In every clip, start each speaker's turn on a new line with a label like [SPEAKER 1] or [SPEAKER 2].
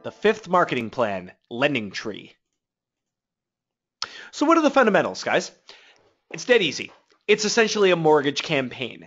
[SPEAKER 1] The fifth marketing plan, Lending Tree. So what are the fundamentals, guys? It's dead easy. It's essentially a mortgage campaign.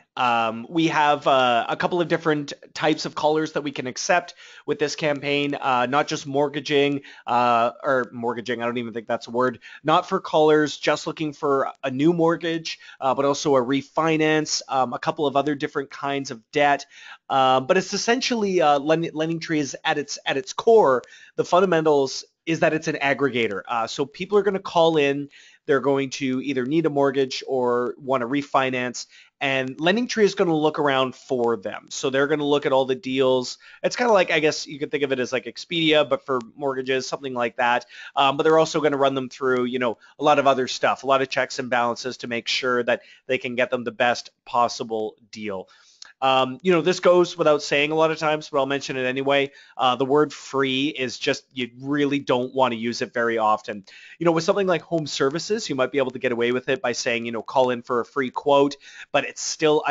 [SPEAKER 1] We have a couple of different types of callers that we can accept with this campaign, not just mortgaging, I don't even think that's a word, not for callers just looking for a new mortgage, but also a refinance, a couple of other different kinds of debt. But it's essentially Lending Tree is at its core, the fundamentals is that it's an aggregator. So people are going to call in. They're going to either need a mortgage or want to refinance, and Lending Tree is going to look around for them. So they're going to look at all the deals. It's kind of like, I guess you could think of it as like Expedia, but for mortgages, something like that. But they're also going to run them through, a lot of other stuff, a lot of checks and balances to make sure that they can get them the best possible deal. This goes without saying a lot of times, but I'll mention it anyway. The word free is just, you really don't want to use it very often. With something like home services, you might be able to get away with it by saying, call in for a free quote, but it's still,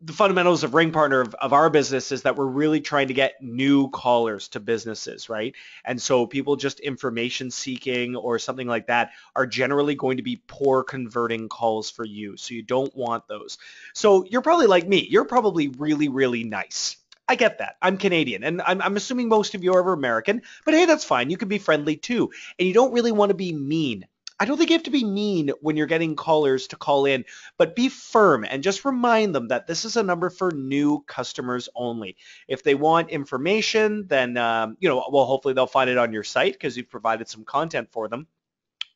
[SPEAKER 1] the fundamentals of RingPartner of our business is that we're really trying to get new callers to businesses, right? And so people just information seeking or something like that are generally going to be poor converting calls for you. So you don't want those. So you're probably like me. You're probably really, really nice. I get that. I'm Canadian, and I'm assuming most of you are American, but hey, that's fine. You can be friendly too. And you don't really want to be mean. I don't think you have to be mean when you're getting callers to call in, but be firm and just remind them that this is a number for new customers only. If they want information, then, hopefully they'll find it on your site because you've provided some content for them.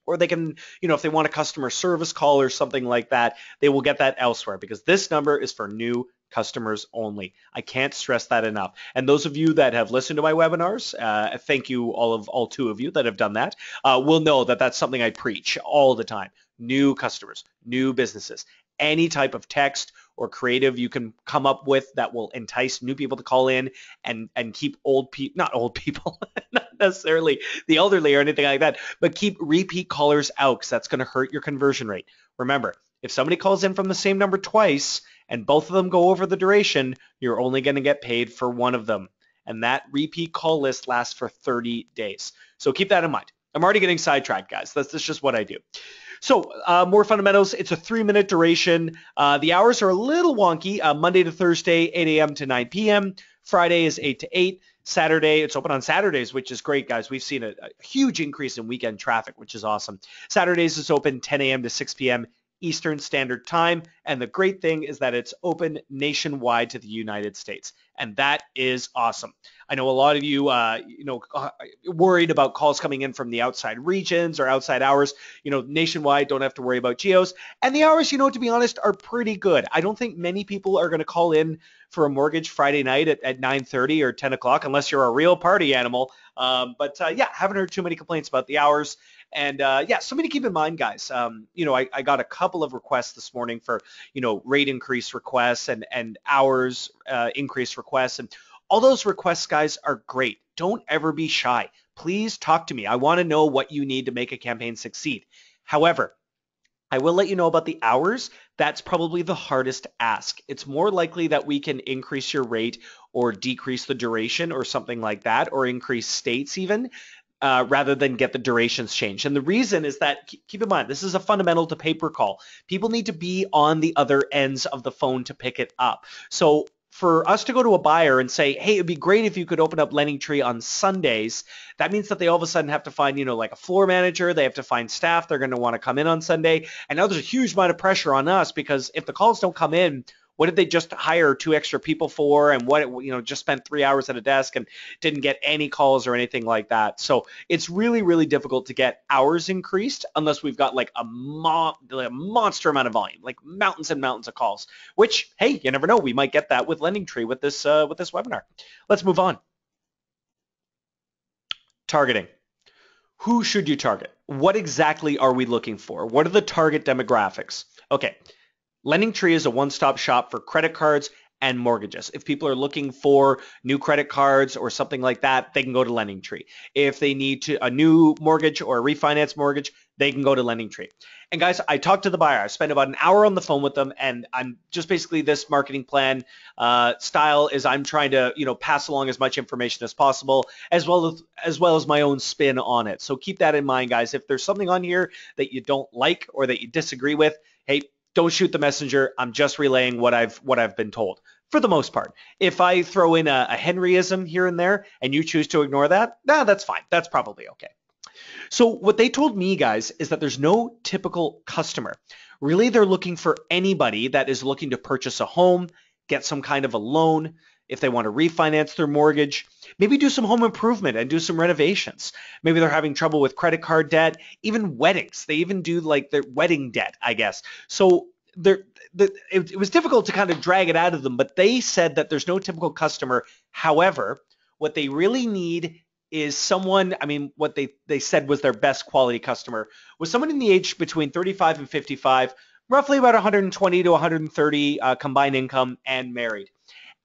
[SPEAKER 1] Or they can, if they want a customer service call or something like that, they will get that elsewhere because this number is for new customers only. I can't stress that enough. And those of you that have listened to my webinars, thank you all two of you that have done that, will know that that's something I preach all the time. New customers, new businesses, any type of text or creative you can come up with that will entice new people to call in and keep not old people, not necessarily the elderly or anything like that, but keep repeat callers out because that's going to hurt your conversion rate. Remember, if somebody calls in from the same number twice and both of them go over the duration, you're only going to get paid for one of them. And that repeat call list lasts for 30 days. So keep that in mind. I'm already getting sidetracked, guys. That's just what I do. So more fundamentals. It's a 3-minute duration. The hours are a little wonky. Monday to Thursday, 8 a.m. to 9 p.m. Friday is 8 to 8. Saturday, it's open on Saturdays, which is great, guys. We've seen a huge increase in weekend traffic, which is awesome. Saturdays is open 10 a.m. to 6 p.m. Eastern Standard Time. And the great thing is that it's open nationwide to the United States. And that is awesome. I know a lot of you, worried about calls coming in from the outside regions or outside hours. Nationwide, don't have to worry about geos. And the hours, to be honest, are pretty good. I don't think many people are going to call in for a mortgage Friday night at 9:30 or 10 o'clock, unless you're a real party animal. Haven't heard too many complaints about the hours. And something to keep in mind, guys. I got a couple of requests this morning for, rate increase requests and hours increase requests. And all those requests, guys, are great. Don't ever be shy. Please talk to me. I want to know what you need to make a campaign succeed. However, I will let you know about the hours. That's probably the hardest ask. It's more likely that we can increase your rate or decrease the duration or something like that, or increase states even, rather than get the durations changed. And the reason is that, keep in mind, this is a fundamental to pay-per-call. People need to be on the other ends of the phone to pick it up. So for us to go to a buyer and say, hey, it'd be great if you could open up Lending Tree on Sundays, that means that they all of a sudden have to find, like a floor manager. They have to find staff. They're going to want to come in on Sunday. And now there's a huge amount of pressure on us because if the calls don't come in, what did they just hire 2 extra people for? And just spent 3 hours at a desk and didn't get any calls or anything like that. So it's really, really difficult to get hours increased unless we've got like a monster amount of volume, like mountains and mountains of calls, which, hey, you never know. We might get that with Lending Tree with this webinar. Let's move on. Targeting. Who should you target? What exactly are we looking for? What are the target demographics? Okay. Lending Tree is a one-stop shop for credit cards and mortgages. If people are looking for new credit cards or something like that, they can go to Lending Tree. If they need a new mortgage or a refinance mortgage, they can go to LendingTree. And guys, I talked to the buyer. I spent about an hour on the phone with them, and I'm just basically this marketing plan style is I'm trying to, pass along as much information as possible, as well as my own spin on it. So keep that in mind, guys. If there's something on here that you don't like or that you disagree with, hey, don't shoot the messenger. I'm just relaying what I've been told for the most part. If I throw in a Henryism here and there and you choose to ignore that, that's fine. That's probably okay. So what they told me, guys, is that there's no typical customer. Really, they're looking for anybody that is looking to purchase a home, get some kind of a loan, if they want to refinance their mortgage, maybe do some home improvement and do some renovations. Maybe they're having trouble with credit card debt, even weddings. They even do like their wedding debt, I guess. So it was difficult to kind of drag it out of them, but they said that there's no typical customer. However, what they really need is someone, what they said was their best quality customer, was someone in the age between 35 and 55, roughly about 120 to 130 combined income, and married.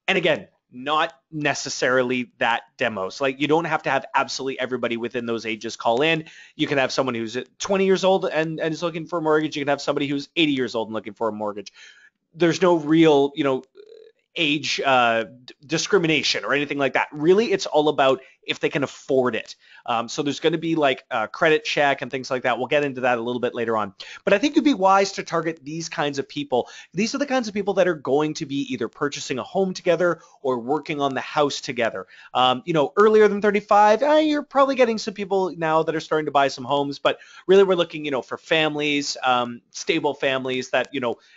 [SPEAKER 1] And again, not necessarily that demos. Like, you don't have to have absolutely everybody within those ages call in. You can have someone who's 20 years old and is looking for a mortgage. You can have somebody who's 80 years old and looking for a mortgage. There's no real, age discrimination or anything like that. Really, it's all about if they can afford it. So there's going to be like a credit check and things like that. We'll get into that a little bit later on. But I think it'd be wise to target these kinds of people. These are the kinds of people that are going to be either purchasing a home together or working on the house together. Earlier than 35, you're probably getting some people now that are starting to buy some homes. But really, we're looking, for families, stable families that,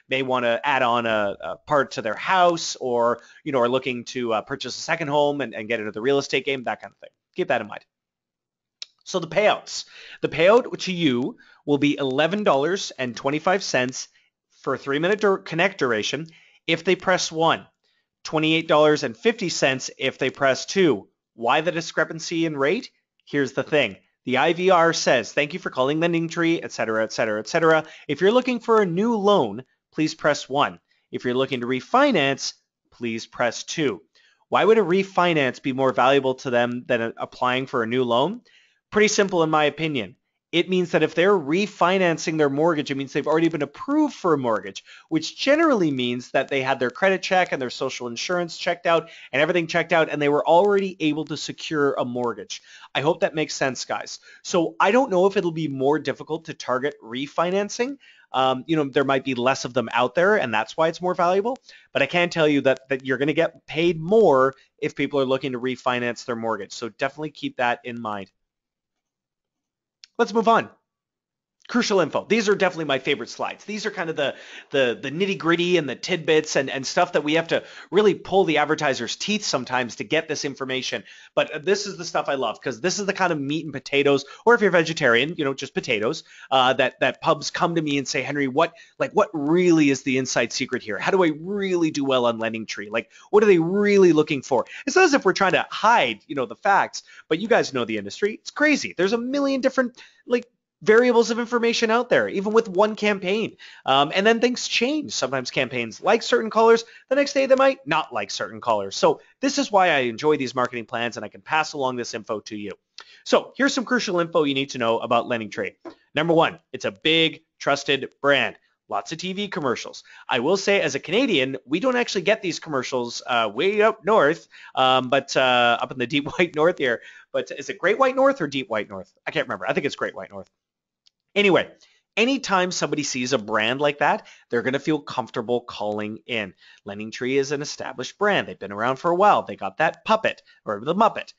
[SPEAKER 1] may want to add on a part to their house, or, are looking to purchase a second home and get into the real estate game, that kind of thing. Keep that in mind. So the payouts. The payout to you will be $11.25 for a 3-minute connect duration if they press 1, $28.50 if they press 2. Why the discrepancy in rate? Here's the thing. The IVR says, thank you for calling LendingTree, et cetera, et cetera, et cetera. If you're looking for a new loan, please press 1. If you're looking to refinance, please press 2. Why would a refinance be more valuable to them than applying for a new loan? Pretty simple in my opinion. It means that if they're refinancing their mortgage, it means they've already been approved for a mortgage, which generally means that they had their credit check and their social insurance checked out and everything checked out, and they were already able to secure a mortgage. I hope that makes sense, guys. So I don't know if it'll be more difficult to target refinancing. There might be less of them out there, and that's why it's more valuable. But I can tell you that you're going to get paid more if people are looking to refinance their mortgage. So definitely keep that in mind. Let's move on. Crucial info. These are definitely my favorite slides. These are kind of the nitty gritty and the tidbits and stuff that we have to really pull the advertiser's teeth sometimes to get this information. But this is the stuff I love, because this is the kind of meat and potatoes, or if you're vegetarian, just potatoes, that pubs come to me and say, Henry, what really is the inside secret here? How do I really do well on LendingTree? Like, what are they really looking for? It's not as if we're trying to hide, the facts, but you guys know the industry. It's crazy. There's a million different, variables of information out there, even with one campaign. And then things change. Sometimes campaigns like certain colors. The next day they might not like certain colors. So this is why I enjoy these marketing plans, and I can pass along this info to you. So here's some crucial info you need to know about LendingTree. Number 1, it's a big, trusted brand. Lots of TV commercials. I will say, as a Canadian, we don't actually get these commercials way up north, but up in the deep white north here. But is it Great White North or Deep White North? I can't remember. I think it's Great White North. Anyway, anytime somebody sees a brand like that, they're going to feel comfortable calling in. LendingTree is an established brand. They've been around for a while. They got that puppet or the Muppet.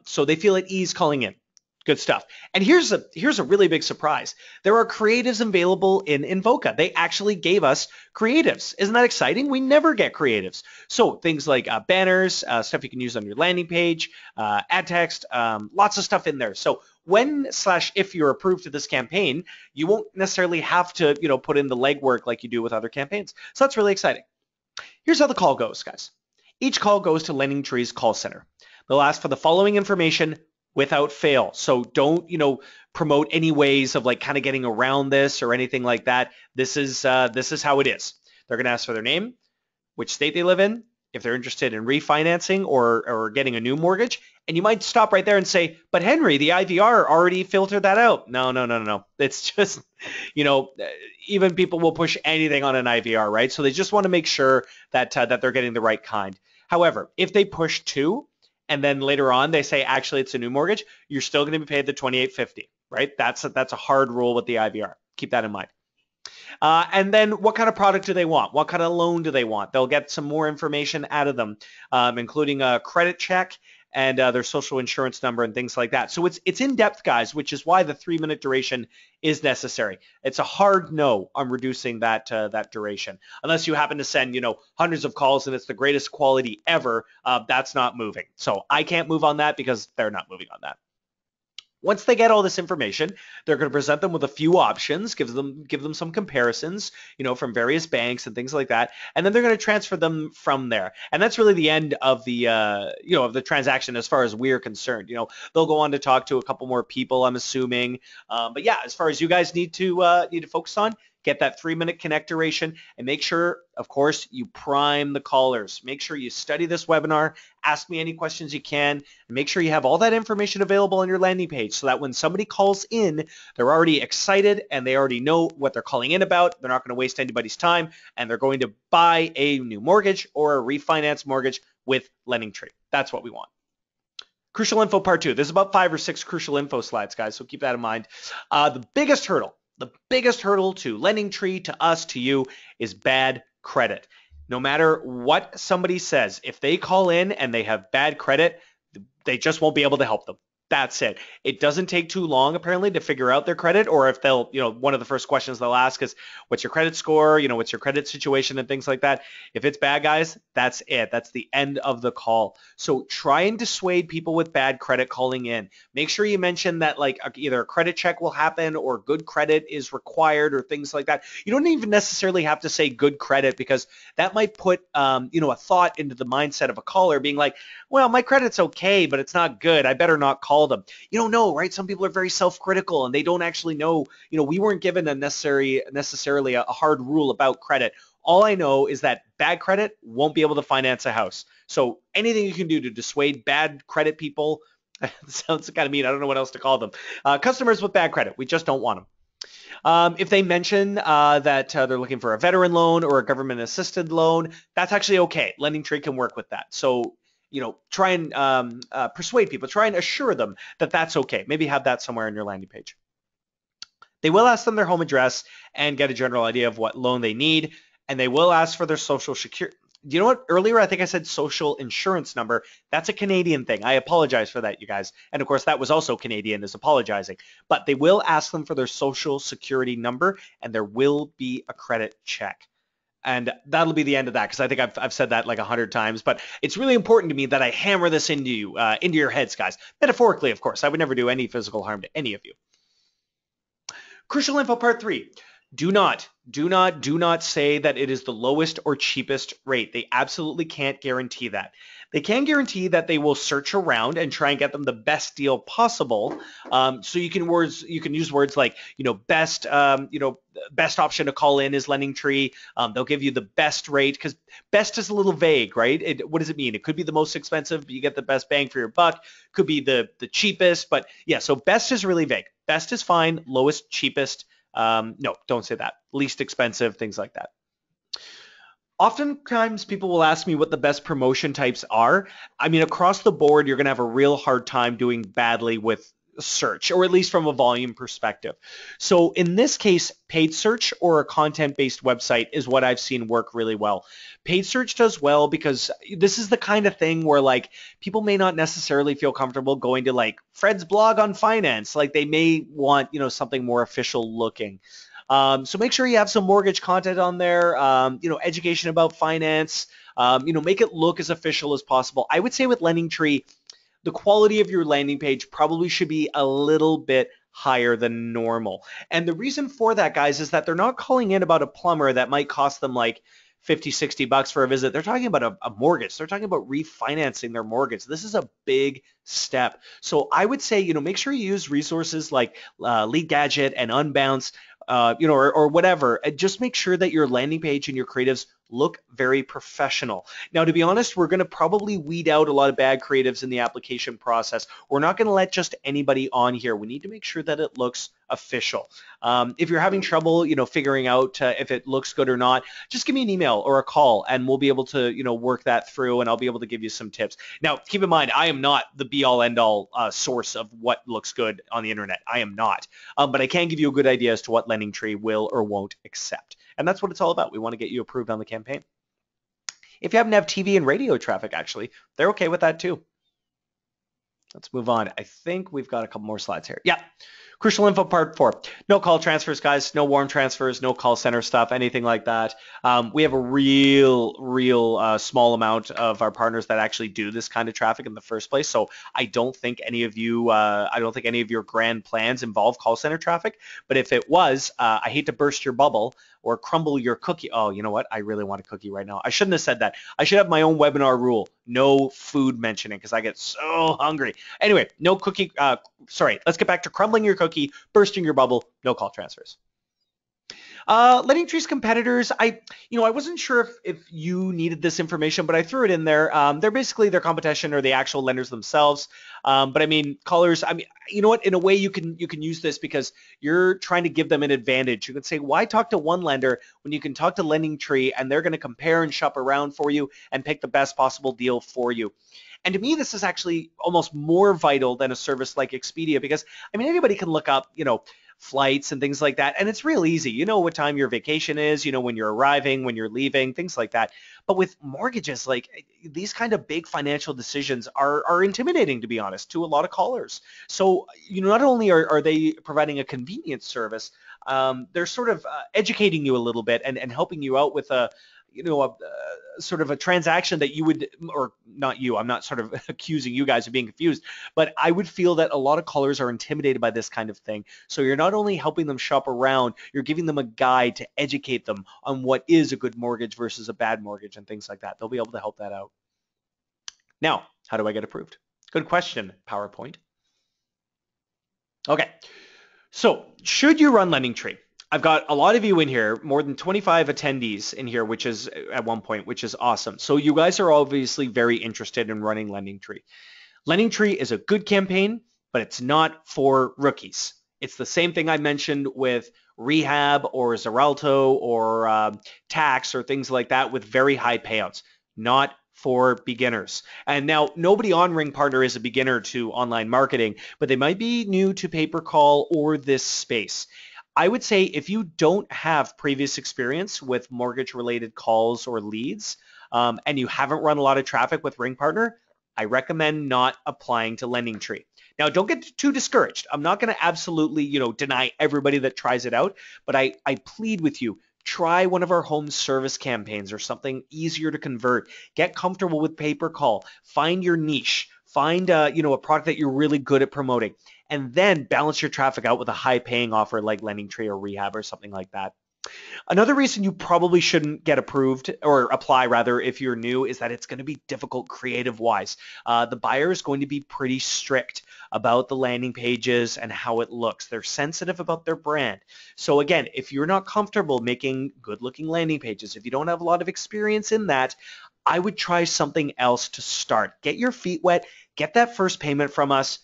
[SPEAKER 1] So they feel at ease calling in. Good stuff. And here's a really big surprise. There are creatives available in Invoca. They actually gave us creatives. Isn't that exciting? We never get creatives. So things like banners, stuff you can use on your landing page, ad text, lots of stuff in there. So if you're approved to this campaign, you won't necessarily have to, put in the legwork like you do with other campaigns. So that's really exciting. Here's how the call goes, guys. Each call goes to LendingTree's call center. They'll ask for the following information without fail. So don't, promote any ways of kind of getting around this or anything like that. This is how it is. They're going to ask for their name, which state they live in, if they're interested in refinancing or getting a new mortgage. And you might stop right there and say, but Henry, the IVR already filtered that out. No. It's just, even people will push anything on an IVR, right? So they just want to make sure that they're getting the right kind. However, if they push two and then later on they say, actually, it's a new mortgage, you're still going to be paid the $2,850, right? That's a hard rule with the IVR. Keep that in mind. And then what kind of product do they want? What kind of loan do they want? They'll get some more information out of them, including a credit check and their social insurance number and things like that. So it's in depth, guys, which is why the 3-minute duration is necessary. It's a hard no on reducing that duration, unless you happen to send hundreds of calls and it's the greatest quality ever. That's not moving. So I can't move on that because they're not moving on that. Once they get all this information, they're going to present them with a few options, give them some comparisons, from various banks and things like that, and then they're going to transfer them from there. And that's really the end of the of the transaction as far as we're concerned. They'll go on to talk to a couple more people, I'm assuming. But yeah, as far as you guys need to focus on, get that 3-minute connect duration, and make sure, of course, you prime the callers. Make sure you study this webinar, ask me any questions you can, and make sure you have all that information available on your landing page so that when somebody calls in, they're already excited and they already know what they're calling in about. They're not going to waste anybody's time, and they're going to buy a new mortgage or a refinance mortgage with LendingTree. That's what we want. Crucial info part 2. There's about 5 or 6 crucial info slides, guys, so keep that in mind. The biggest hurdle to LendingTree, to us, to you, is bad credit. No matter what somebody says, if they call in and they have bad credit, they just won't be able to help them. That's it. It doesn't take too long, apparently, to figure out their credit, or if they'll, one of the first questions they'll ask is, what's your credit score? What's your credit situation and things like that. If it's bad, guys, that's it. That's the end of the call. So try and dissuade people with bad credit calling in. Make sure you mention that either a credit check will happen or good credit is required or things like that. You don't even necessarily have to say good credit, because that might put, a thought into the mindset of a caller being like, well, my credit's okay, but it's not good. I better not call them. You don't know, right? Some people are very self-critical and they don't actually know. We weren't given necessarily a hard rule about credit. All I know is that bad credit won't be able to finance a house. So anything you can do to dissuade bad credit people, sounds kind of mean. I don't know what else to call them. Customers with bad credit, we just don't want them. If they mention that they're looking for a veteran loan or a government-assisted loan, that's actually okay. LendingTree can work with that. So try and persuade people, try and assure them that that's okay. Maybe have that somewhere on your landing page. They will ask them their home address and get a general idea of what loan they need, and they will ask for their social security. You know what? Earlier, I think I said social insurance number. That's a Canadian thing. I apologize for that, you guys. And of course, that was also Canadian as apologizing. But they will ask them for their social security number, and there will be a credit check. And that'll be the end of that, because I think I've said that like 100 times. But it's really important to me that I hammer this into you, into your heads, guys. Metaphorically, of course. I would never do any physical harm to any of you. Crucial info part 3. Do not say that it is the lowest or cheapest rate. They absolutely can't guarantee that. They can guarantee that they will search around and try and get them the best deal possible. So you can use words like, best option to call in is LendingTree. They'll give you the best rate, because best is a little vague, right? What does it mean? It could be the most expensive, but you get the best bang for your buck. Could be the cheapest, but yeah, so best is really vague. Best is fine. Lowest, cheapest. No, don't say that. Least expensive, things like that. Oftentimes people will ask me what the best promotion types are. I mean, across the board, you're going to have a real hard time doing badly with search, or at least from a volume perspective. So in this case, paid search or a content-based website is what I've seen work really well. Paid search does well because this is the kind of thing where people may not necessarily feel comfortable going to Fred's blog on finance. They may want, something more official looking. So make sure you have some mortgage content on there, education about finance, make it look as official as possible. I would say with LendingTree, the quality of your landing page probably should be a little bit higher than normal. And the reason for that, guys, is that they're not calling in about a plumber that might cost them $50, $60 for a visit. They're talking about a mortgage. They're talking about refinancing their mortgage. This is a big step. So I would say, make sure you use resources like Lead Gadget and Unbounce, or whatever. And just make sure that your landing page and your creatives look very professional. Now, to be honest, we're going to probably weed out a lot of bad creatives in the application process. We're not going to let just anybody on here. We need to make sure that it looks official. If you're having trouble, figuring out if it looks good or not, just give me an email or a call, and we'll be able to, work that through, and I'll be able to give you some tips. Now, keep in mind, I am not the be-all, end-all source of what looks good on the internet. I am not, but I can give you a good idea as to what LendingTree will or won't accept, and that's what it's all about. We want to get you approved on the campaign. If you happen to have TV and radio traffic, actually, they're okay with that too. Let's move on. I think we've got a couple more slides here. Yeah. Crucial info part 4. No call transfers, guys. No warm transfers, no call center stuff, anything like that. We have a real small amount of our partners that actually do this kind of traffic in the first place. So I don't think any of you, your grand plans involve call center traffic. But if it was, I hate to burst your bubble or crumble your cookie. Oh, you know what? I really want a cookie right now. I shouldn't have said that. I should have my own webinar rule. No food mentioning, because I get so hungry. Anyway, no cookie. Let's get back to crumbling your cookie, bursting your bubble, no call transfers. LendingTree's competitors, I wasn't sure if you needed this information, but I threw it in there. They're basically their competition or the actual lenders themselves. But I mean, callers, you know what? In a way, you can use this because you're trying to give them an advantage. You can say, why talk to one lender when you can talk to LendingTree, and they're going to compare and shop around for you and pick the best possible deal for you. And to me, this is actually almost more vital than a service like Expedia, because anybody can look up, flights and things like that, and it's real easy. You know what time your vacation is, when you're arriving, when you're leaving, things like that. But with mortgages, like these kind of big financial decisions are intimidating, to be honest, to a lot of callers. So, not only are they providing a convenient service, they're sort of educating you a little bit and helping you out with a sort of a transaction that you would, or not you, I'm not sort of accusing you guys of being confused, but I would feel that a lot of callers are intimidated by this kind of thing. So you're not only helping them shop around, you're giving them a guide to educate them on what is a good mortgage versus a bad mortgage and things like that. They'll be able to help that out. Now, how do I get approved? Good question, PowerPoint. Okay, so should you run LendingTree? I've got a lot of you in here, more than 25 attendees in here, which is at one point, which is awesome. So you guys are obviously very interested in running LendingTree. LendingTree is a good campaign, but it's not for rookies. It's the same thing I mentioned with Rehab or Xarelto or Tax or things like that with very high payouts, not for beginners. And now nobody on RingPartner is a beginner to online marketing, but they might be new to pay-per-call or this space. I would say if you don't have previous experience with mortgage-related calls or leads, and you haven't run a lot of traffic with RingPartner, I recommend not applying to LendingTree. Now, don't get too discouraged. I'm not going to absolutely, deny everybody that tries it out, but I plead with you, try one of our home service campaigns or something easier to convert. Get comfortable with pay-per-call. Find your niche. Find a product that you're really good at promoting, and then balance your traffic out with a high-paying offer like LendingTree or Rehab or something like that. Another reason you probably shouldn't get approved, or apply rather, if you're new, is that it's going to be difficult creative-wise. The buyer is going to be pretty strict about the landing pages and how it looks. They're sensitive about their brand. So again, if you're not comfortable making good-looking landing pages, if you don't have a lot of experience in that, I would try something else to start. Get your feet wet, get that first payment from us,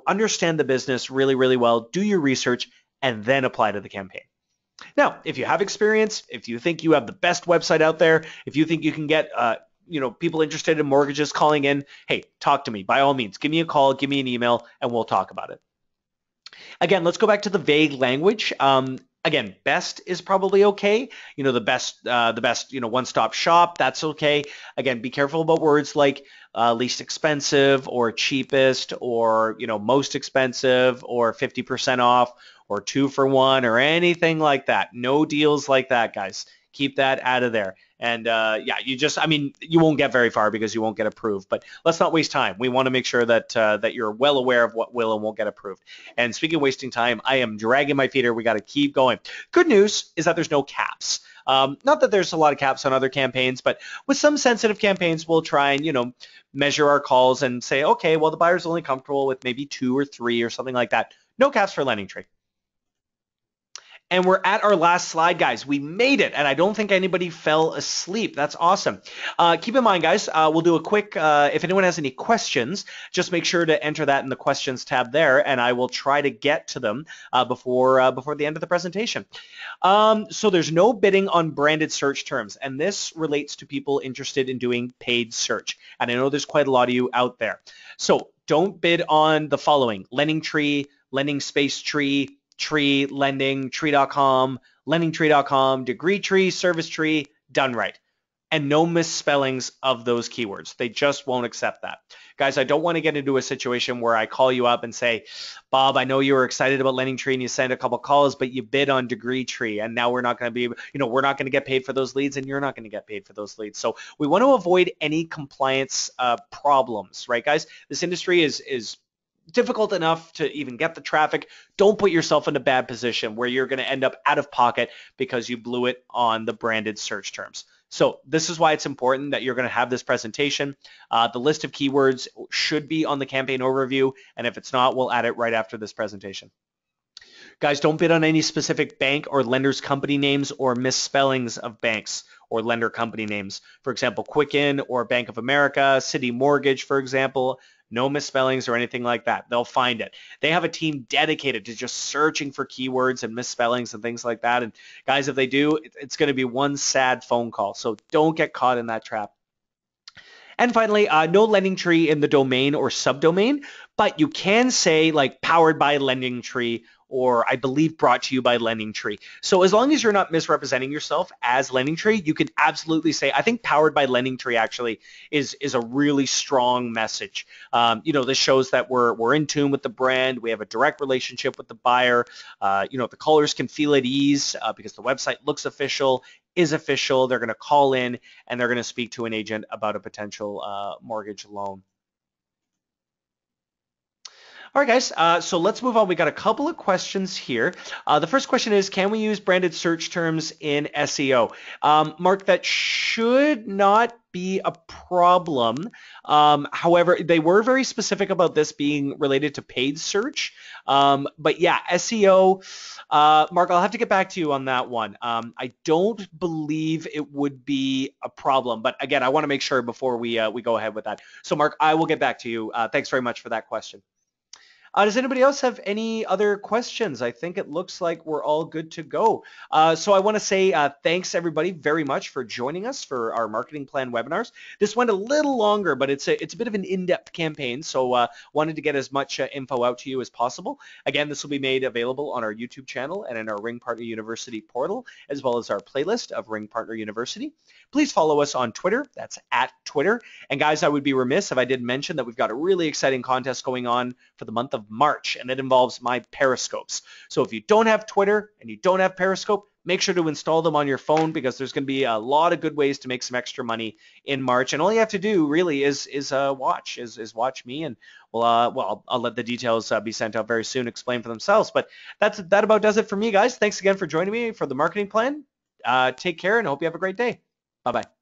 [SPEAKER 1] understand the business really, really well, do your research, and then apply to the campaign. Now, if you have experience, if you think you have the best website out there, if you think you can get people interested in mortgages calling in, hey, talk to me. By all means, give me a call, give me an email, and we'll talk about it. Again, let's go back to the vague language. Again, best is probably okay. The best, one-stop shop, that's okay. Again, be careful about words like least expensive or cheapest or, most expensive or 50% off or 2 for 1 or anything like that. No deals like that, guys. Keep that out of there. And you won't get very far because you won't get approved. But let's not waste time. We want to make sure that you're well aware of what will and won't get approved. And speaking of wasting time, I am dragging my feet here. We got to keep going. Good news is that there's no caps. Not that there's a lot of caps on other campaigns, but with some sensitive campaigns, we'll try and, measure our calls and say, okay, well, the buyer's only comfortable with maybe 2 or 3 or something like that. No caps for LendingTree. And we're at our last slide, guys. We made it, and I don't think anybody fell asleep. That's awesome. Keep in mind, guys, we'll do a quick, if anyone has any questions, just make sure to enter that in the questions tab there, and I will try to get to them before the end of the presentation. So there's no bidding on branded search terms, and this relates to people interested in doing paid search. And I know there's quite a lot of you out there. So don't bid on the following: Lending Tree, Lending Space Tree, Tree, Lending, Tree.com, LendingTree.com, Degree Tree, Service Tree, done right. And no misspellings of those keywords. They just won't accept that. Guys, I don't want to get into a situation where I call you up and say, Bob, I know you were excited about Lending Tree and you sent a couple calls, but you bid on Degree Tree, and now we're not going to be, we're not going to get paid for those leads, and you're not going to get paid for those leads. So we want to avoid any compliance problems, right, guys? This industry is difficult enough to even get the traffic. Don't put yourself in a bad position where you're going to end up out of pocket because you blew it on the branded search terms. So this is why it's important that you're going to have this presentation. The list of keywords should be on the campaign overview, and if it's not, we'll add it right after this presentation. Guys, don't bid on any specific bank or lender's company names or misspellings of banks or lender company names. For example, Quicken or Bank of America, City Mortgage, for example. No misspellings or anything like that. They'll find it. They have a team dedicated to just searching for keywords and misspellings and things like that. And guys, if they do, it's going to be one sad phone call. So don't get caught in that trap. And finally, no Lending Tree in the domain or subdomain, but you can say like powered by Lending Tree, or I believe brought to you by Lending Tree. So as long as you're not misrepresenting yourself as Lending Tree, you can absolutely say, I think powered by Lending Tree actually is a really strong message. This shows that we're in tune with the brand. We have a direct relationship with the buyer. The callers can feel at ease because the website looks official, is official. They're going to call in and they're going to speak to an agent about a potential mortgage loan. All right, guys, so let's move on. We got a couple of questions here. The first question is, can we use branded search terms in SEO? Mark, that should not be a problem. However, they were very specific about this being related to paid search. But yeah, SEO, Mark, I'll have to get back to you on that one. I don't believe it would be a problem, but again, I want to make sure before we go ahead with that. So Mark, I will get back to you. Thanks very much for that question. Does anybody else have any other questions? I think it looks like we're all good to go. So I want to say thanks everybody very much for joining us for our marketing plan webinars. This went a little longer, but it's a bit of an in-depth campaign, so wanted to get as much info out to you as possible. Again, this will be made available on our YouTube channel and in our RingPartner University portal, as well as our playlist of RingPartner University. Please follow us on Twitter. That's @Twitter. And guys, I would be remiss if I didn't mention that we've got a really exciting contest going on for the month of March, and it involves my Periscopes. So if you don't have Twitter and you don't have Periscope, make sure to install them on your phone because there's going to be a lot of good ways to make some extra money in March. And all you have to do really is watch me, and I'll let the details be sent out very soon, explain for themselves. But that about does it for me, guys. Thanks again for joining me for the marketing plan. Take care and I hope you have a great day. Bye-bye.